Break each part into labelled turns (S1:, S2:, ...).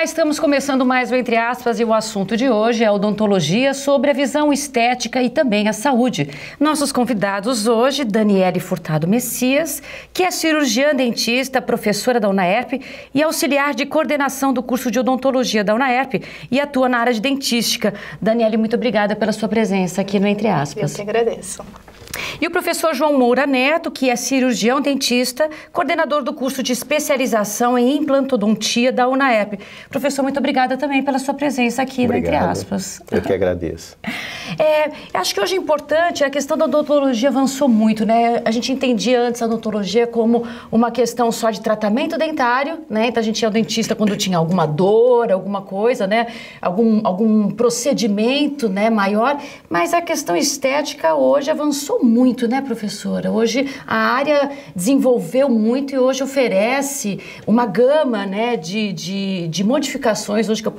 S1: estamos começando mais o Entre Aspas e o assunto de hoje é a odontologia sobre a visão estética e também a saúde. Nossos convidados hoje, Daniele Furtado Messias, que é cirurgiã dentista, professora da UNAERP e auxiliar de coordenação do curso de odontologia da UNAERP e atua na área de dentística. Daniele, muito obrigada pela sua presença aqui no Entre Aspas.
S2: Eu que agradeço.
S1: E o professor João Moura Neto, que é cirurgião dentista, coordenador do curso de especialização em implantodontia da UNAERP. Professor, muito obrigada também pela sua presença aqui no Entre Aspas.
S3: Eu que agradeço.
S1: Acho que hoje é importante, a questão da odontologia avançou muito, né? A gente entendia antes a odontologia como uma questão só de tratamento dentário, né? Então a gente ia ao dentista quando tinha alguma dor, alguma coisa, né? Algum procedimento, né, maior, mas a questão estética hoje avançou muito, né, professora? Hoje a área desenvolveu muito e hoje oferece uma gama, né, de modificações. Hoje que eu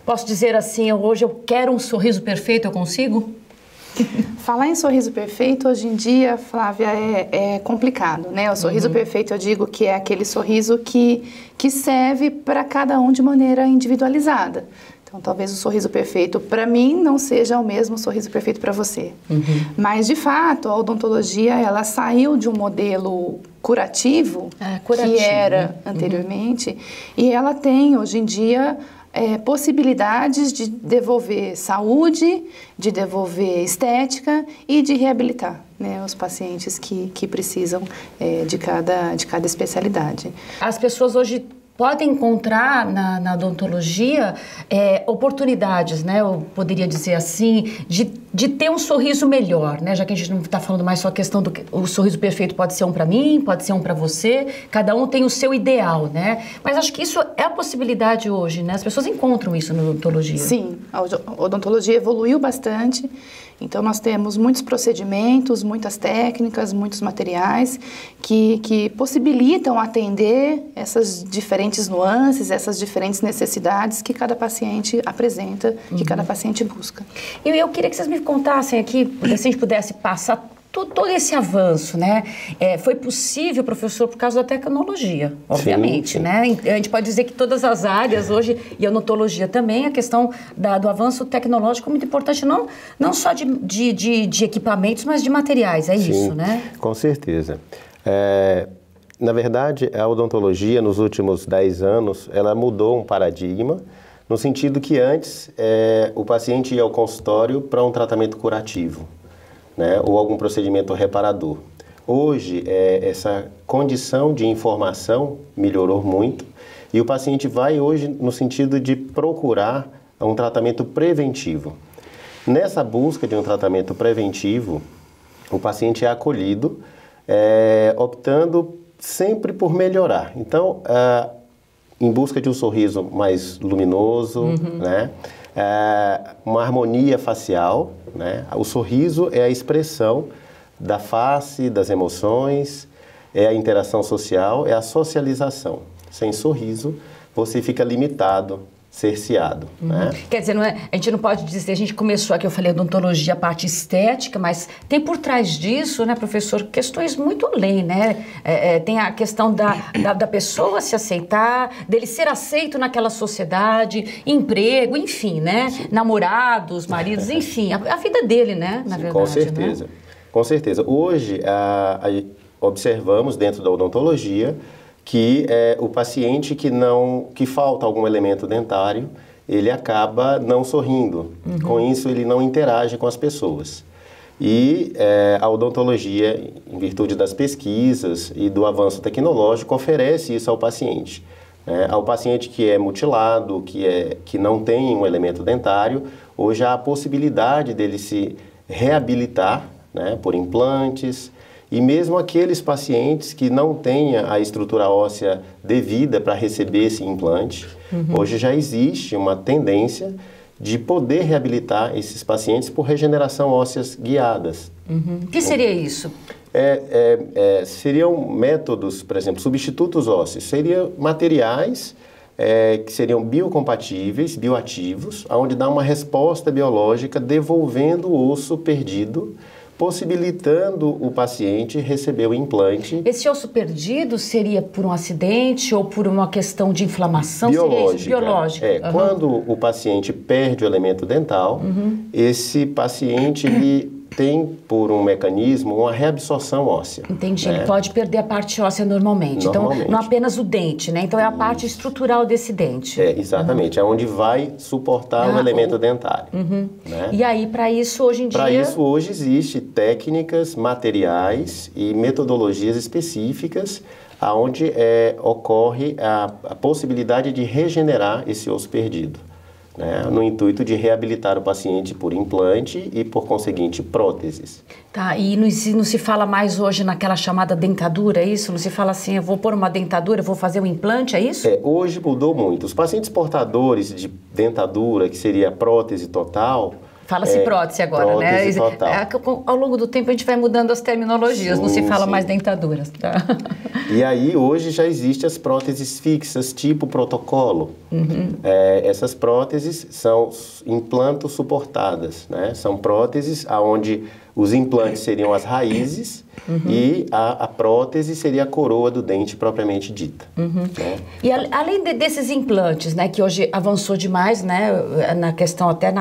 S1: posso dizer assim, hoje eu quero um sorriso perfeito, eu consigo?
S2: Falar em sorriso perfeito, hoje em dia, Flávia, é complicado, né? O sorriso perfeito, eu digo que é aquele sorriso que serve para cada um de maneira individualizada. Então, talvez o sorriso perfeito para mim não seja o mesmo sorriso perfeito para você. Mas, de fato, a odontologia, ela saiu de um modelo curativo, que era anteriormente, e ela tem, hoje em dia, possibilidades de devolver saúde, de devolver estética e de reabilitar, né, os pacientes que precisam de cada especialidade.
S1: As pessoas hoje podem encontrar na odontologia oportunidades, né? Eu poderia dizer assim, de ter um sorriso melhor, né? Já que a gente não está falando mais só a questão do que o sorriso perfeito pode ser um para mim, pode ser um para você, cada um tem o seu ideal, né? Mas acho que isso é a possibilidade hoje, né? As pessoas encontram isso na odontologia.
S2: Sim, a odontologia evoluiu bastante. Então, nós temos muitos procedimentos, muitas técnicas, muitos materiais que possibilitam atender essas diferentes nuances, essas diferentes necessidades que cada paciente apresenta, que cada paciente busca.
S1: Eu queria que vocês me contassem aqui, se a gente pudesse passar todo esse avanço, né? Foi possível, professor, por causa da tecnologia, obviamente, sim. Né? A gente pode dizer que todas as áreas hoje, e a odontologia também, a questão do avanço tecnológico é muito importante, não só de equipamentos, mas de materiais, sim, isso, né?
S3: Com certeza. Na verdade, a odontologia, nos últimos 10 anos, ela mudou um paradigma, no sentido que antes o paciente ia ao consultório para um tratamento curativo, né, ou algum procedimento reparador. Hoje, essa condição de informação melhorou muito e o paciente vai hoje no sentido de procurar um tratamento preventivo. Nessa busca de um tratamento preventivo, o paciente é acolhido, optando sempre por melhorar. Então, em busca de um sorriso mais luminoso, né? Uma harmonia facial, né? O sorriso é a expressão da face, das emoções, é a interação social, é a socialização. Sem sorriso, você fica limitado, cerceado. Né?
S1: Quer dizer, a gente não pode dizer, a gente começou aqui, eu falei odontologia, a parte estética, mas tem por trás disso, né, professor, questões muito além, né? Tem a questão da pessoa se aceitar, dele ser aceito naquela sociedade, emprego, enfim, né? Sim. Namorados, maridos, enfim, a vida dele, né, na verdade.
S3: Com certeza, né? Com certeza. Hoje, observamos dentro da odontologia que o paciente que falta algum elemento dentário, ele acaba não sorrindo. Com isso, ele não interage com as pessoas. E a odontologia, em virtude das pesquisas e do avanço tecnológico, oferece isso ao paciente. Ao paciente que é mutilado, que não tem um elemento dentário, hoje há a possibilidade dele se reabilitar, né, por implantes. E mesmo aqueles pacientes que não tenham a estrutura óssea devida para receber esse implante, hoje já existe uma tendência de poder reabilitar esses pacientes por regeneração ósseas guiadas.
S1: O que seria isso?
S3: Seriam métodos, por exemplo, substitutos ósseos. Seriam materiais que seriam biocompatíveis, bioativos, onde dá uma resposta biológica devolvendo o osso perdido possibilitando o paciente receber o implante.
S1: Esse osso perdido seria por um acidente ou por uma questão de inflamação?
S3: Biológica.
S1: Seria isso? Biológica.
S3: Quando o paciente perde o elemento dental, esse paciente ele tem, por um mecanismo, uma reabsorção óssea.
S1: Entendi.
S3: Né?
S1: Ele pode perder a parte óssea normalmente. Então, não apenas o dente, né? Então, é a parte estrutural desse dente.
S3: Exatamente. É onde vai suportar o elemento dentário. Né?
S1: E aí, para isso, hoje em dia...
S3: Para isso, hoje existe técnicas, materiais e metodologias específicas onde ocorre a possibilidade de regenerar esse osso perdido. Né, no intuito de reabilitar o paciente por implante e, por conseguinte, próteses.
S1: Tá, e não se fala mais hoje naquela chamada dentadura, é isso? Não se fala assim, eu vou pôr uma dentadura, eu vou fazer um implante, é isso?
S3: Hoje mudou muito. Os pacientes portadores de dentadura, que seria prótese total...
S1: Fala-se prótese agora,
S3: prótese
S1: né?
S3: total.
S1: Ao longo do tempo a gente vai mudando as terminologias, não se fala mais dentaduras. Tá?
S3: E aí hoje já existem as próteses fixas, tipo protocolo. Essas próteses são implantos suportadas, né? São próteses onde os implantes seriam as raízes e a prótese seria a coroa do dente propriamente dita. Né?
S1: E além desses implantes, né, que hoje avançou demais, né, na questão até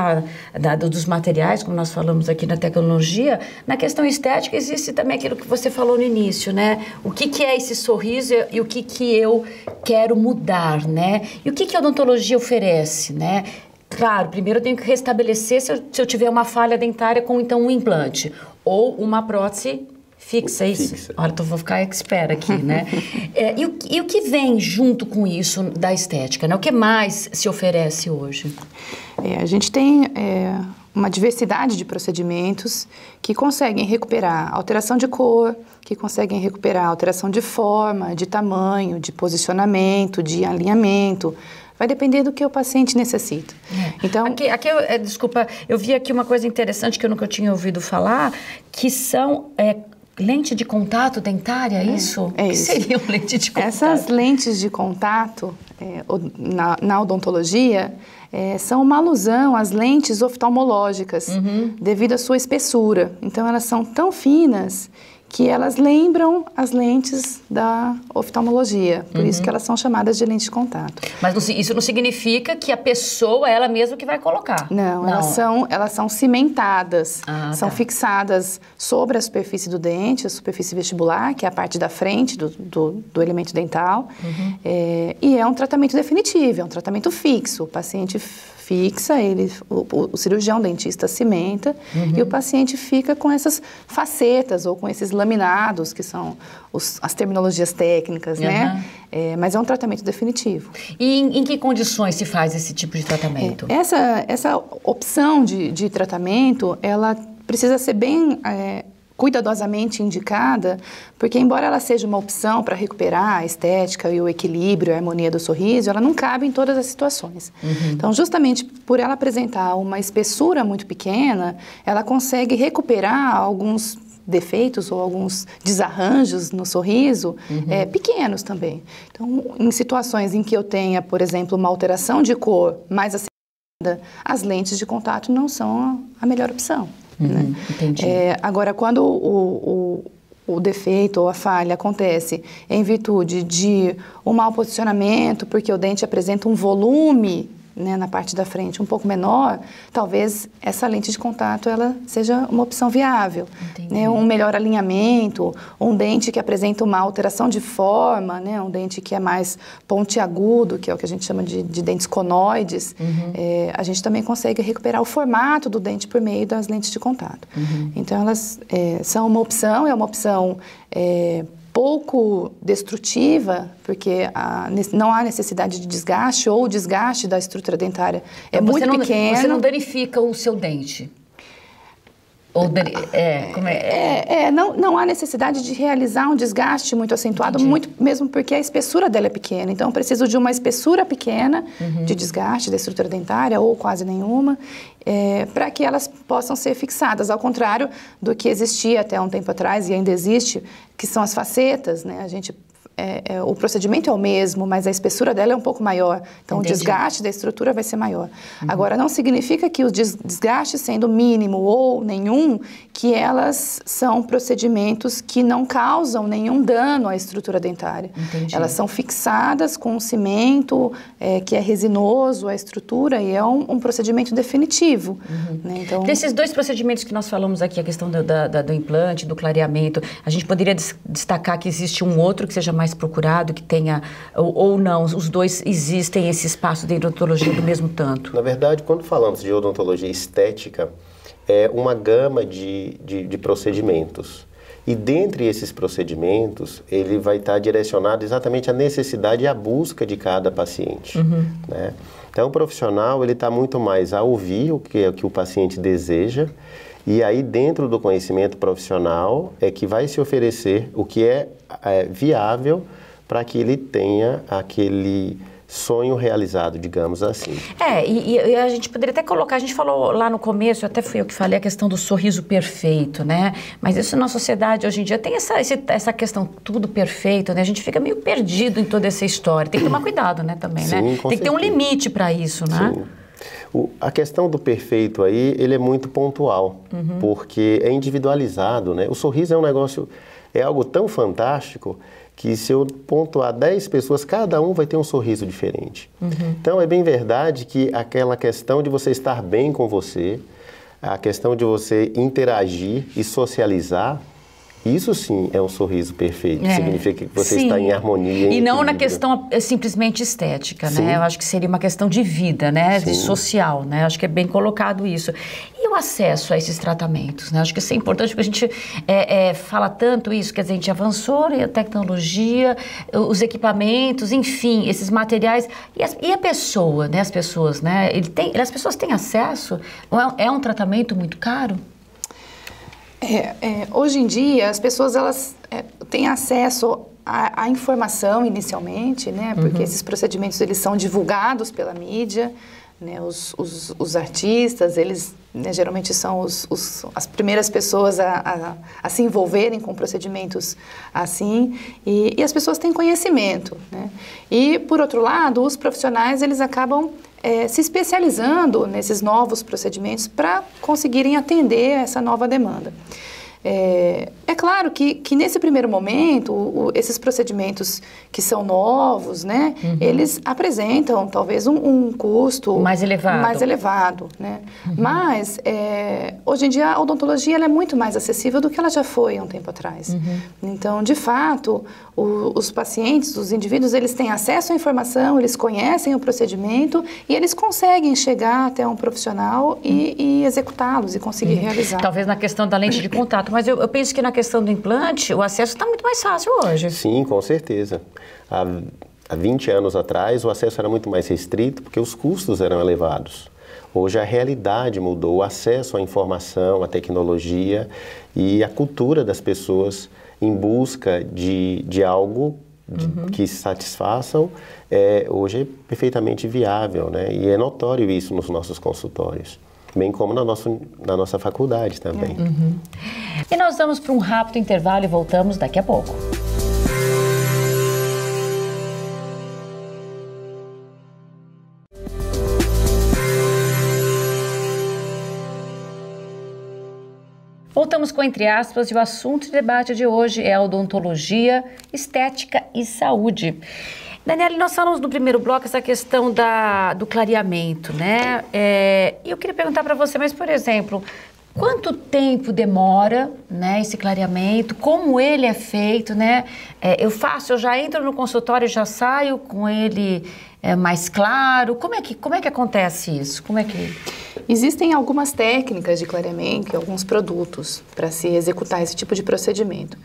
S1: dos materiais, como nós falamos aqui na tecnologia, na questão estética existe também aquilo que você falou no início, né? O que é esse sorriso e o que eu quero mudar, né? E o que a odontologia oferece, né? Claro, primeiro eu tenho que restabelecer se eu tiver uma falha dentária com, então, um implante ou uma prótese fixa, isso? Fixa. Olha, então vou ficar expert aqui, né? E o que vem junto com isso da estética, né? O que mais se oferece hoje?
S2: A gente tem uma diversidade de procedimentos que conseguem recuperar alteração de cor, que conseguem recuperar alteração de forma, de tamanho, de posicionamento, de alinhamento. Vai depender do que o paciente necessita. Então,
S1: desculpa, eu vi aqui uma coisa interessante que eu nunca tinha ouvido falar, que são lente de contato dentária, é isso?
S2: É
S1: o que
S2: isso.
S1: seriam lente de contato?
S2: Essas lentes de contato na odontologia são uma alusão às lentes oftalmológicas, devido à sua espessura. Então, elas são tão finas que elas lembram as lentes da oftalmologia, por isso que elas são chamadas de lente de contato.
S1: Mas isso não significa que a pessoa é ela mesma que vai colocar?
S2: Não. Elas são cimentadas, são fixadas sobre a superfície do dente, a superfície vestibular, que é a parte da frente do elemento dental, e é um tratamento definitivo, é um tratamento fixo. O paciente fixa, o cirurgião dentista cimenta e o paciente fica com essas facetas ou com esses laminados, que são as terminologias técnicas, né? Mas é um tratamento definitivo.
S1: E em que condições se faz esse tipo de tratamento?
S2: Essa opção de tratamento, ela precisa ser bem cuidadosamente indicada, porque embora ela seja uma opção para recuperar a estética e o equilíbrio, a harmonia do sorriso, ela não cabe em todas as situações. Então, justamente por ela apresentar uma espessura muito pequena, ela consegue recuperar alguns defeitos ou alguns desarranjos no sorriso, pequenos também. Então, em situações em que eu tenha, por exemplo, uma alteração de cor mais acentuada, as lentes de contato não são a melhor opção. Né?
S1: Entendi.
S2: Agora, quando o defeito ou a falha acontece em virtude de um mau posicionamento, porque o dente apresenta um volume, né, na parte da frente um pouco menor, talvez essa lente de contato ela seja uma opção viável. Né? Um melhor alinhamento, um dente que apresenta uma alteração de forma, né? Um dente que é mais pontiagudo, que é o que a gente chama de dentes conoides, a gente também consegue recuperar o formato do dente por meio das lentes de contato. Então, elas são uma opção, é uma opção pouco destrutiva, porque não há necessidade de desgaste ou o desgaste da estrutura dentária
S1: então,
S2: muito pequeno.
S1: Você não danifica o seu dente? Ou
S2: não há necessidade de realizar um desgaste muito acentuado, muito, mesmo porque a espessura dela é pequena. Então, eu preciso de uma espessura pequena de desgaste da estrutura dentária, ou quase nenhuma, para que elas possam ser fixadas, ao contrário do que existia até um tempo atrás, e ainda existe, que são as facetas, né? A gente o procedimento é o mesmo, mas a espessura dela é um pouco maior. Então,
S1: Entendi.
S2: o desgaste da estrutura vai ser maior. Agora, não significa que o desgaste sendo mínimo ou nenhum, que elas são procedimentos que não causam nenhum dano à estrutura dentária.
S1: Entendi.
S2: Elas são fixadas com um cimento que é resinoso à estrutura e é um procedimento definitivo. Né? Então,
S1: Desses dois procedimentos que nós falamos aqui, a questão do implante, do clareamento, a gente poderia destacar que existe um outro que seja mais procurado, que tenha, ou não, os dois existem esse espaço de odontologia do mesmo tanto?
S3: Na verdade, quando falamos de odontologia estética, é uma gama de procedimentos. E dentre esses procedimentos, ele vai estar direcionado exatamente à necessidade e à busca de cada paciente. Né? Então, o profissional ele está muito mais a ouvir o que o paciente deseja, e aí dentro do conhecimento profissional é que vai se oferecer o que é viável para que ele tenha aquele sonho realizado, digamos assim.
S1: E a gente poderia até colocar, a gente falou lá no começo, até fui eu que falei, a questão do sorriso perfeito, né? Mas isso na sociedade hoje em dia tem essa questão tudo perfeito, né? A gente fica meio perdido em toda essa história. Tem que tomar cuidado, né, também,
S3: Sim,
S1: né?
S3: com
S1: Tem que ter um
S3: certeza.
S1: limite para isso, né?
S3: Sim. A questão do perfeito aí, ele é muito pontual, porque é individualizado, né? O sorriso é um negócio, é algo tão fantástico que se eu pontuar 10 pessoas, cada um vai ter um sorriso diferente. Então, é bem verdade que aquela questão de você estar bem com você, a questão de você interagir e socializar, isso sim é um sorriso perfeito. Significa que você está em harmonia.
S1: E não na
S3: equilíbrio.
S1: questão simplesmente estética,
S3: Sim.
S1: né? Eu acho que seria uma questão de vida, né? De
S3: Sim.
S1: social, né? Eu acho que é bem colocado isso. E o acesso a esses tratamentos, né? Acho que isso é importante porque a gente fala tanto isso, quer dizer, a gente avançou a tecnologia, os equipamentos, enfim, esses materiais. E a pessoa, né? As pessoas, né? As pessoas têm acesso? É um tratamento muito caro?
S2: Hoje em dia, as pessoas elas têm acesso à informação inicialmente, né? Porque esses procedimentos eles são divulgados pela mídia, né? Os artistas, eles né, geralmente são as primeiras pessoas a se envolverem com procedimentos assim, e as pessoas têm conhecimento, né? E, por outro lado, os profissionais, eles acabam se especializando nesses novos procedimentos para conseguirem atender essa nova demanda. É claro que nesse primeiro momento, esses procedimentos que são novos, né, eles apresentam talvez um custo
S1: mais elevado,
S2: né? Mas, hoje em dia, a odontologia ela é muito mais acessível do que ela já foi há um tempo atrás. Então, de fato, os pacientes, os indivíduos, eles têm acesso à informação, eles conhecem o procedimento e eles conseguem chegar até um profissional e executá-los e conseguir realizar.
S1: Talvez na questão da lente de contato, mas eu penso que na questão do implante, o acesso está muito mais fácil hoje.
S3: Sim, com certeza. Há 20 anos atrás, o acesso era muito mais restrito porque os custos eram elevados. Hoje a realidade mudou, o acesso à informação, à tecnologia e a cultura das pessoas em busca de algo que satisfaçam, hoje é perfeitamente viável, né? E é notório isso nos nossos consultórios, bem como na nossa faculdade também.
S1: E nós vamos para um rápido intervalo e voltamos daqui a pouco. Voltamos com Entre Aspas e o assunto de debate de hoje é a odontologia, estética e saúde. Daniele, nós falamos no primeiro bloco essa questão do clareamento, né? E eu queria perguntar para você, mas, por exemplo, quanto tempo demora, né, esse clareamento? Como ele é feito, né? Eu já entro no consultório e já saio com ele mais claro? Como é que acontece isso?
S2: Existem algumas técnicas de clareamento e alguns produtos para se executar esse tipo de procedimento.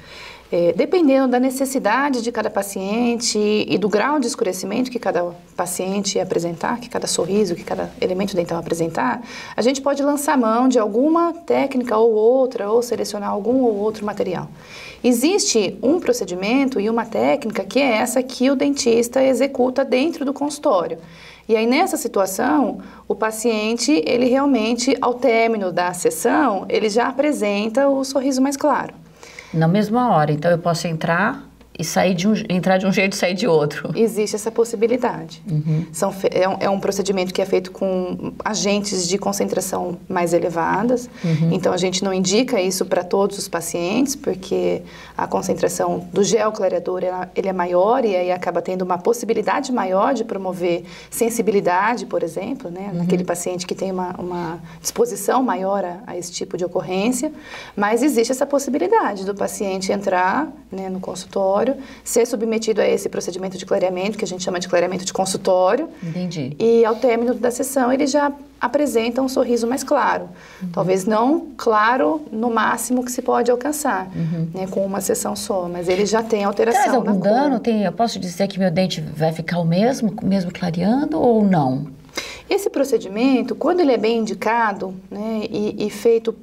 S2: Dependendo da necessidade de cada paciente e do grau de escurecimento que cada paciente apresentar, que cada sorriso, que cada elemento dental apresentar, a gente pode lançar mão de alguma técnica ou outra, ou selecionar algum ou outro material. Existe um procedimento e uma técnica que é essa que o dentista executa dentro do consultório. E aí, nessa situação, o paciente, ele realmente, ao término da sessão, ele já apresenta o sorriso mais claro.
S1: Na mesma hora, então eu posso entrar e entrar de um jeito e sair de outro.
S2: Existe essa possibilidade. É um procedimento que é feito com agentes de concentração mais elevadas. Então, a gente não indica isso para todos os pacientes, porque a concentração do gel clareador ele é maior e aí acaba tendo uma possibilidade maior de promover sensibilidade, por exemplo, né? Naquele paciente que tem uma disposição maior a esse tipo de ocorrência. Mas existe essa possibilidade do paciente entrar, né, no consultório, ser submetido a esse procedimento de clareamento, que a gente chama de clareamento de consultório.
S1: Entendi.
S2: E ao término da sessão, ele já apresenta um sorriso mais claro. Talvez não claro no máximo que se pode alcançar, né, com uma sessão só, mas ele já tem alteração
S1: Traz algum
S2: na
S1: dano?
S2: cor.
S1: Eu posso dizer que meu dente vai ficar o mesmo clareando ou não?
S2: Esse procedimento, quando ele é bem indicado, né, e feito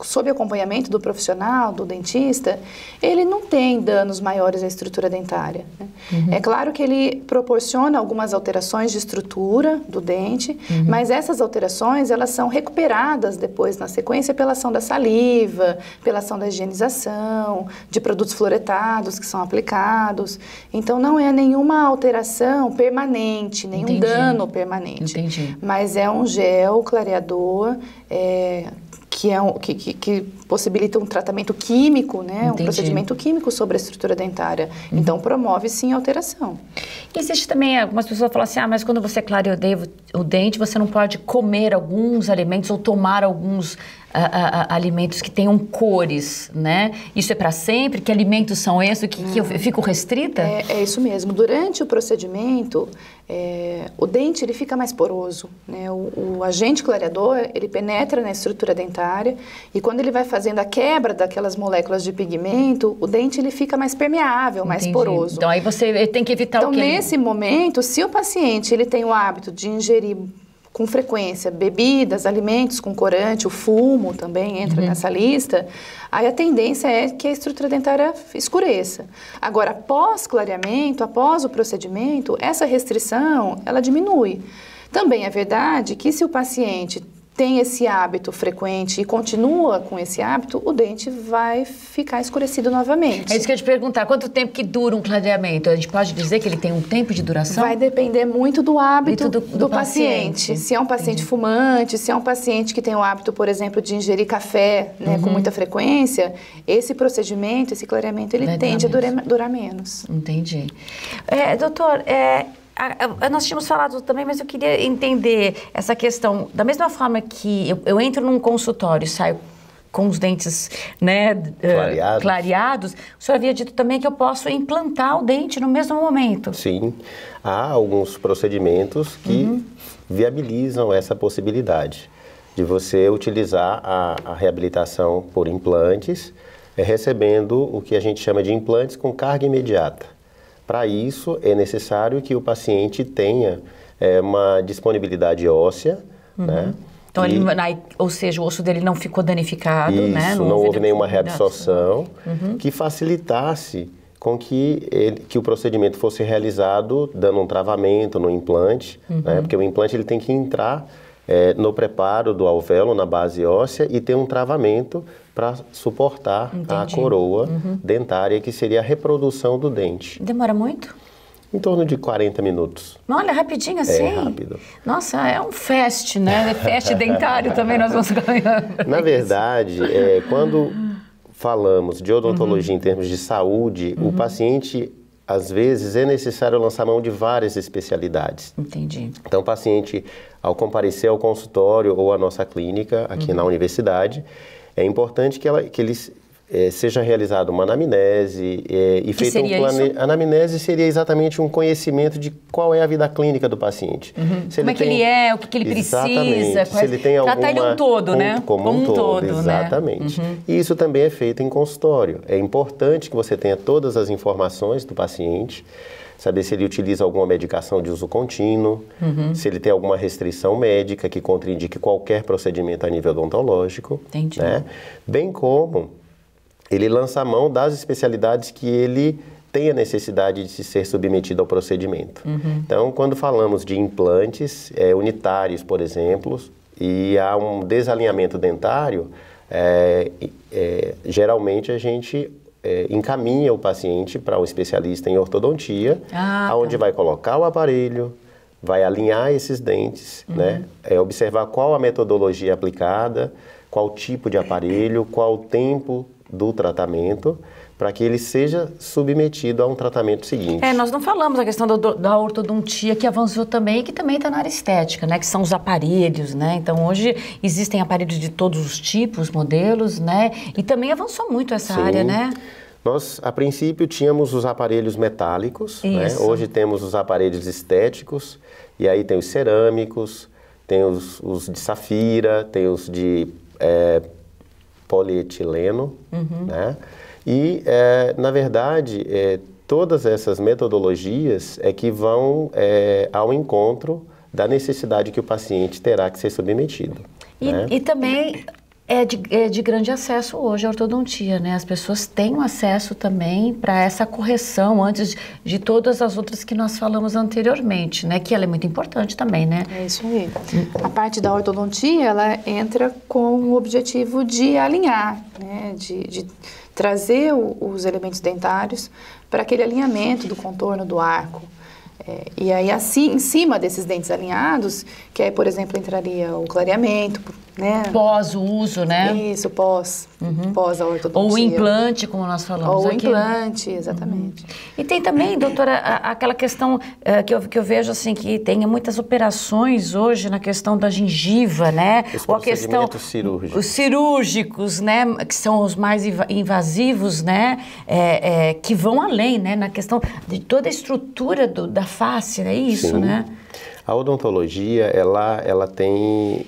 S2: sob acompanhamento do profissional, do dentista, ele não tem danos maiores à estrutura dentária, né? É claro que ele proporciona algumas alterações de estrutura do dente, mas essas alterações, elas são recuperadas depois na sequência pela ação da saliva, pela ação da higienização, de produtos fluoretados que são aplicados. Então, não é nenhuma alteração permanente, nenhum dano permanente.
S1: Entendi.
S2: Mas é um gel clareador que possibilita um tratamento químico, né? Um procedimento químico sobre a estrutura dentária. Então, promove, sim, a alteração.
S1: Existe também, algumas pessoas falam assim, mas quando você clareia o dente, você não pode comer alguns alimentos ou tomar alguns alimentos que tenham cores, né? Isso é para sempre? Que alimentos são esses? Que eu fico restrita?
S2: É isso mesmo. Durante o procedimento, o dente ele fica mais poroso, né? O agente clareador, ele penetra na estrutura dentária e quando ele vai fazendo a quebra daquelas moléculas de pigmento, o dente ele fica mais permeável, mais poroso.
S1: Então, aí você tem que evitar o que?
S2: Então, nesse momento, se o paciente ele tem o hábito de ingerir com frequência bebidas, alimentos com corante, o fumo também entra nessa lista, aí a tendência é que a estrutura dentária escureça. Agora, após clareamento, após o procedimento, essa restrição, ela diminui. Também é verdade que se o paciente tem esse hábito frequente e continua com esse hábito, o dente vai ficar escurecido novamente.
S1: É isso que eu ia te perguntar, quanto tempo que dura um clareamento? A gente pode dizer que ele tem um tempo de duração?
S2: Vai depender muito do hábito do paciente. Se é um paciente fumante, se é um paciente que tem o hábito, por exemplo, de ingerir café, né, com muita frequência, esse procedimento, esse clareamento, ele tende a durar menos.
S1: Entendi. Doutor, nós tínhamos falado também, mas eu queria entender essa questão. Da mesma forma que eu entro num consultório e saio com os dentes, né, clareados, o senhor havia dito também que eu posso implantar o dente no mesmo momento.
S3: Sim, há alguns procedimentos que viabilizam essa possibilidade de você utilizar a reabilitação por implantes, recebendo o que a gente chama de implantes com carga imediata. Para isso, é necessário que o paciente tenha uma disponibilidade óssea, né?
S1: Então, ou seja, o osso dele não ficou danificado,
S3: isso,
S1: né?
S3: Não houve nenhuma reabsorção que facilitasse com que o procedimento fosse realizado dando um travamento no implante, né? Porque o implante ele tem que entrar no preparo do alvéolo, na base óssea, e ter um travamento para suportar a coroa dentária, que seria a reprodução do dente.
S1: Demora muito?
S3: Em torno de 40 minutos.
S1: Olha, rapidinho assim?
S3: É rápido.
S1: Nossa, é um fast, né? Fast dentário também nós vamos ganhar.
S3: Na verdade, quando falamos de odontologia em termos de saúde, o paciente, às vezes, é necessário lançar mão de várias especialidades.
S1: Entendi.
S3: Então, o paciente, ao comparecer ao consultório ou à nossa clínica aqui na universidade, é importante que ele seja realizada uma anamnese e feito um plano. Anamnese seria exatamente um conhecimento de qual é a vida clínica do paciente.
S1: Como é que ele é, o que ele precisa.
S3: Se ele tem alguma...
S1: Tratar ele um todo, né?
S3: Como um todo, exatamente.
S1: Né?
S3: E isso também é feito em consultório. É importante que você tenha todas as informações do paciente, saber se ele utiliza alguma medicação de uso contínuo, se ele tem alguma restrição médica que contraindique qualquer procedimento a nível odontológico.
S1: Entendi.
S3: Né? Bem como ele lança a mão das especialidades que ele tem a necessidade de se ser submetido ao procedimento. Então, quando falamos de implantes unitários, por exemplo, e há um desalinhamento dentário, geralmente a gente encaminha o paciente para um especialista em ortodontia, onde vai colocar o aparelho, vai alinhar esses dentes, né? Observar qual a metodologia aplicada, qual tipo de aparelho, qual o tempo do tratamento, para que ele seja submetido a um tratamento seguinte.
S1: Nós não falamos a questão da ortodontia, que avançou também, que também está na área estética, né? Que são os aparelhos, né? Então, hoje existem aparelhos de todos os tipos, modelos, né? E também avançou muito essa área, né?
S3: Nós, a princípio, tínhamos os aparelhos metálicos, né? Hoje temos os aparelhos estéticos, e aí tem os cerâmicos, tem os de safira, tem os de polietileno, né? E, na verdade, todas essas metodologias que vão ao encontro da necessidade que o paciente terá que ser submetido.
S1: E também é de grande acesso hoje a ortodontia, né? As pessoas têm acesso também para essa correção antes de todas as outras que nós falamos anteriormente, né? Que ela é muito importante também, né?
S2: É isso aí. A parte da ortodontia, ela entra com o objetivo de alinhar, né? De trazer os elementos dentários para aquele alinhamento do contorno do arco. E aí, assim, em cima desses dentes alinhados, que aí, por exemplo, entraria o clareamento, né?
S1: Pós o uso, né?
S2: Isso, pós a ortodontia.
S1: Ou o implante, como nós falamos
S2: Ou
S1: aqui.
S2: o implante, exatamente.
S1: E tem também, doutora, aquela questão que eu vejo, assim, que tem muitas operações hoje na questão da gengiva, né?
S3: Ou a questão cirúrgicos.
S1: Os cirúrgicos, né? Que são os mais invasivos, né? Que vão além, né? Na questão de toda a estrutura da face, é isso,
S3: Sim.
S1: né?
S3: A odontologia, ela tem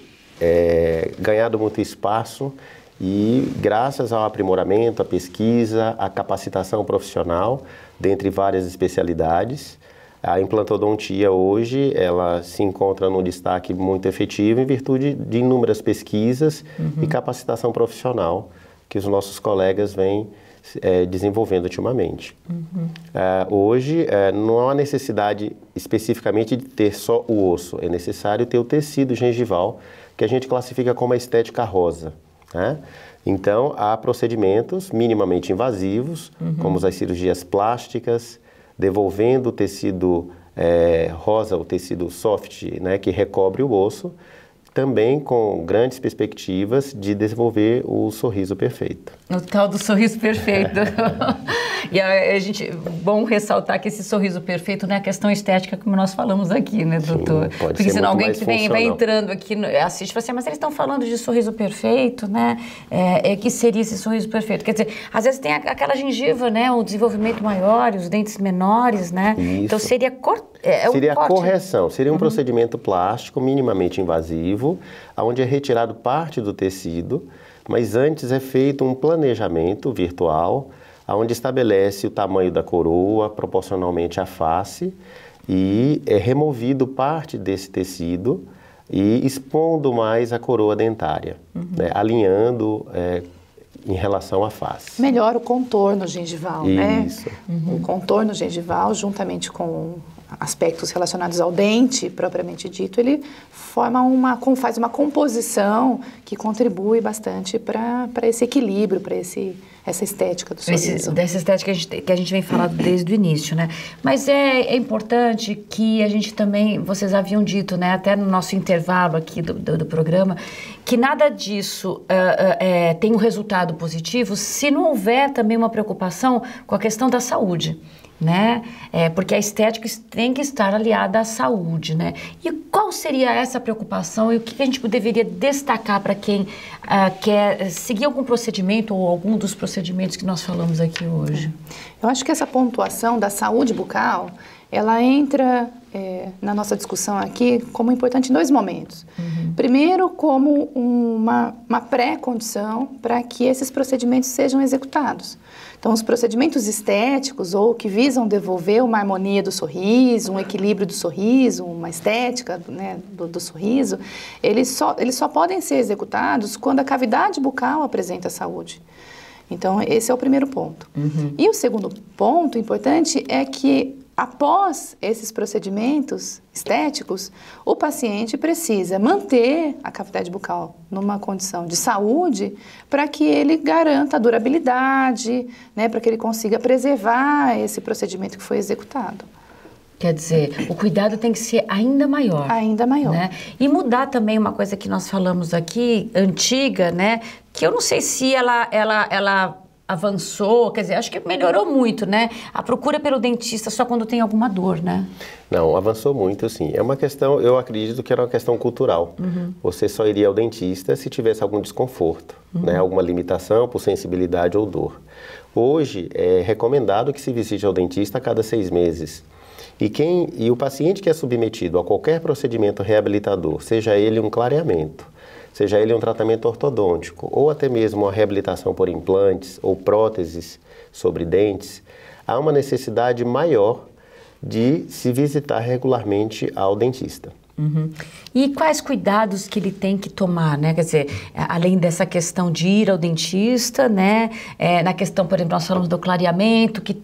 S3: ganhado muito espaço e graças ao aprimoramento, à pesquisa, à capacitação profissional, dentre várias especialidades, a implantodontia hoje, ela se encontra num destaque muito efetivo em virtude de inúmeras pesquisas e capacitação profissional que os nossos colegas vêm desenvolvendo ultimamente. Hoje, não há necessidade especificamente de ter só o osso, é necessário ter o tecido gengival, que a gente classifica como a estética rosa, né? Então, há procedimentos minimamente invasivos, como as cirurgias plásticas, devolvendo o tecido rosa, o tecido soft, né, que recobre o osso, também com grandes perspectivas de desenvolver o sorriso perfeito.
S1: O tal do sorriso perfeito. E bom ressaltar que esse sorriso perfeito não é a questão estética como nós falamos aqui, né, doutor?
S3: Sim, pode
S1: Porque
S3: ser
S1: senão
S3: muito
S1: alguém
S3: mais
S1: que vai entrando aqui, assiste e fala assim, mas eles estão falando de sorriso perfeito, né? Que seria esse sorriso perfeito? Quer dizer, às vezes tem aquela gengiva, né? O desenvolvimento maior, os dentes menores, né?
S3: Isso.
S1: Então seria
S3: seria a correção, seria um procedimento plástico minimamente invasivo, onde é retirado parte do tecido, mas antes é feito um planejamento virtual, onde estabelece o tamanho da coroa proporcionalmente à face e é removido parte desse tecido e expondo mais a coroa dentária, né, alinhando em relação à face.
S2: Melhora o contorno gengival,
S3: Isso.
S2: né? O contorno gengival, juntamente com aspectos relacionados ao dente, propriamente dito, ele faz uma composição que contribui bastante para esse equilíbrio, para essa estética do sorriso.
S1: Dessa estética que a gente vem falando desde o início, né? Mas é importante que a gente também, vocês haviam dito, né, até no nosso intervalo aqui do programa, que nada disso tem um resultado positivo se não houver também uma preocupação com a questão da saúde, né? Porque a estética tem que estar aliada à saúde, né? E qual seria essa preocupação e o que a gente deveria destacar para quem quer seguir algum procedimento ou algum dos procedimentos que nós falamos aqui hoje?
S2: Eu acho que essa pontuação da saúde bucal, ela entra na nossa discussão aqui como importante em dois momentos. Primeiro, como uma pré-condição para que esses procedimentos sejam executados. Então, os procedimentos estéticos ou que visam devolver uma harmonia do sorriso, um equilíbrio do sorriso, uma estética, né, do sorriso, eles só podem ser executados quando a cavidade bucal apresenta saúde. Então, esse é o primeiro ponto. E o segundo ponto importante é que após esses procedimentos estéticos, o paciente precisa manter a cavidade bucal numa condição de saúde para que ele garanta a durabilidade, né, para que ele consiga preservar esse procedimento que foi executado.
S1: Quer dizer, o cuidado tem que ser ainda maior.
S2: Ainda maior.
S1: Né? E mudar também uma coisa que nós falamos aqui, antiga, né? Que eu não sei se ela avançou, quer dizer, acho que melhorou muito, né? A procura pelo dentista só quando tem alguma dor, né?
S3: Não, avançou muito, sim. É uma questão, eu acredito que era uma questão cultural. Você só iria ao dentista se tivesse algum desconforto, né? Alguma limitação por sensibilidade ou dor. Hoje, é recomendado que se visite ao dentista a cada 6 meses. E o paciente que é submetido a qualquer procedimento reabilitador, seja ele um clareamento, seja ele um tratamento ortodôntico, ou até mesmo uma reabilitação por implantes ou próteses sobre dentes, há uma necessidade maior de se visitar regularmente ao dentista.
S1: E quais cuidados que ele tem que tomar, né? Quer dizer, além dessa questão de ir ao dentista, né? Na questão, por exemplo, nós falamos do clareamento, que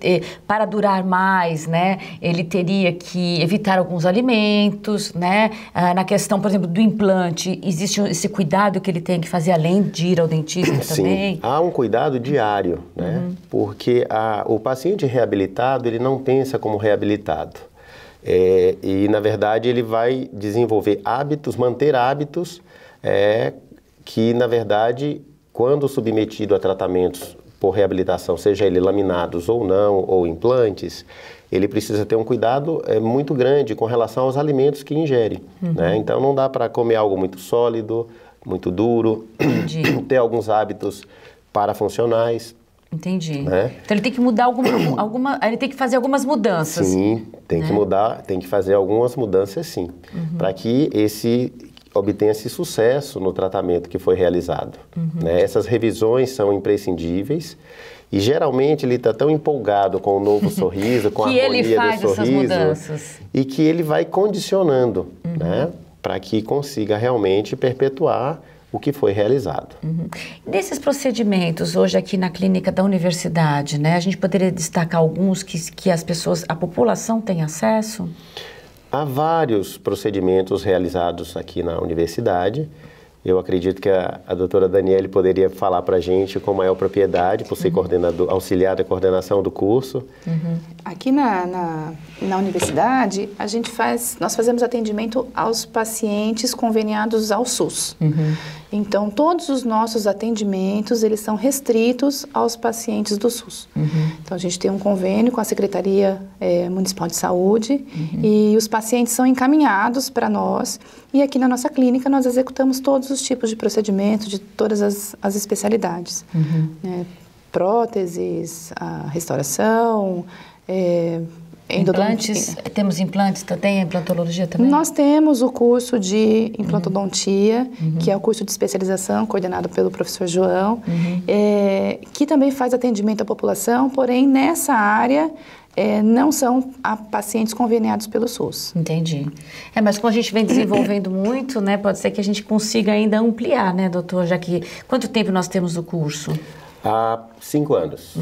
S1: para durar mais, né? Ele teria que evitar alguns alimentos, né? Na questão, por exemplo, do implante, existe esse cuidado que ele tem que fazer além de ir ao dentista também?
S3: Sim, há um cuidado diário, né? Porque o paciente reabilitado, ele não pensa como reabilitado. E, na verdade, ele vai desenvolver hábitos, manter hábitos que, na verdade, quando submetido a tratamentos por reabilitação, seja ele laminados ou não, ou implantes, ele precisa ter um cuidado muito grande com relação aos alimentos que ingere. Né? Então, não dá para comer algo muito sólido, muito duro, ter alguns hábitos parafuncionais.
S1: Entendi.
S3: Né?
S1: Então ele tem que mudar ele tem que fazer algumas mudanças.
S3: Sim, tem que mudar, tem que fazer algumas mudanças, sim, para que obtenha esse sucesso no tratamento que foi realizado. Né? Essas revisões são imprescindíveis e geralmente ele está tão empolgado com o novo sorriso, com a harmonia do sorriso, e que ele vai condicionando, né? Para que consiga realmente perpetuar o que foi realizado.
S1: Desses procedimentos, hoje aqui na clínica da universidade, né, a gente poderia destacar alguns que a população tem acesso?
S3: Há vários procedimentos realizados aqui na universidade. Eu acredito que a doutora Daniele poderia falar para a gente com maior propriedade, por ser auxiliar da coordenação do curso.
S2: Aqui na universidade, nós fazemos atendimento aos pacientes conveniados ao SUS. Então, todos os nossos atendimentos, eles são restritos aos pacientes do SUS. Então, a gente tem um convênio com a Secretaria Municipal de Saúde e os pacientes são encaminhados para nós. E aqui na nossa clínica, nós executamos todos os tipos de procedimentos, de todas as especialidades. Próteses, a restauração,
S1: implantes, temos implantes também, implantologia também?
S2: Nós temos o curso de implantodontia, que é o curso de especialização coordenado pelo professor João, que também faz atendimento à população, porém nessa área não são pacientes conveniados pelo SUS.
S1: Entendi. Mas como a gente vem desenvolvendo muito, né, pode ser que a gente consiga ainda ampliar, né, doutor? Já que, quanto tempo nós temos o curso?
S3: Há 5 anos.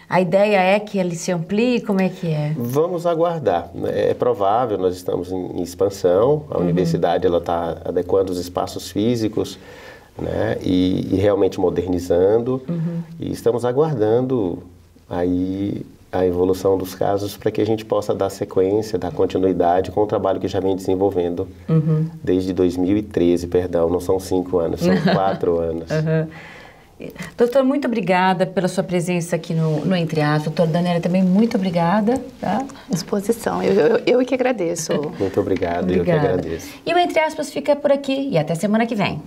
S1: A ideia é que ele se amplie? Como é que é?
S3: Vamos aguardar. É provável, nós estamos em expansão, a universidade está adequando os espaços físicos, né, e realmente modernizando, e estamos aguardando aí a evolução dos casos para que a gente possa dar sequência, dar continuidade com o trabalho que já vem desenvolvendo desde 2013, perdão, não são 5 anos, são 4 anos.
S1: Doutor, muito obrigada pela sua presença aqui no Entre Aspas. Doutor Daniele, também muito obrigada. Tá?
S2: À disposição. Eu que agradeço.
S3: Muito obrigado, eu que agradeço.
S1: E o Entre Aspas fica por aqui e até semana que vem.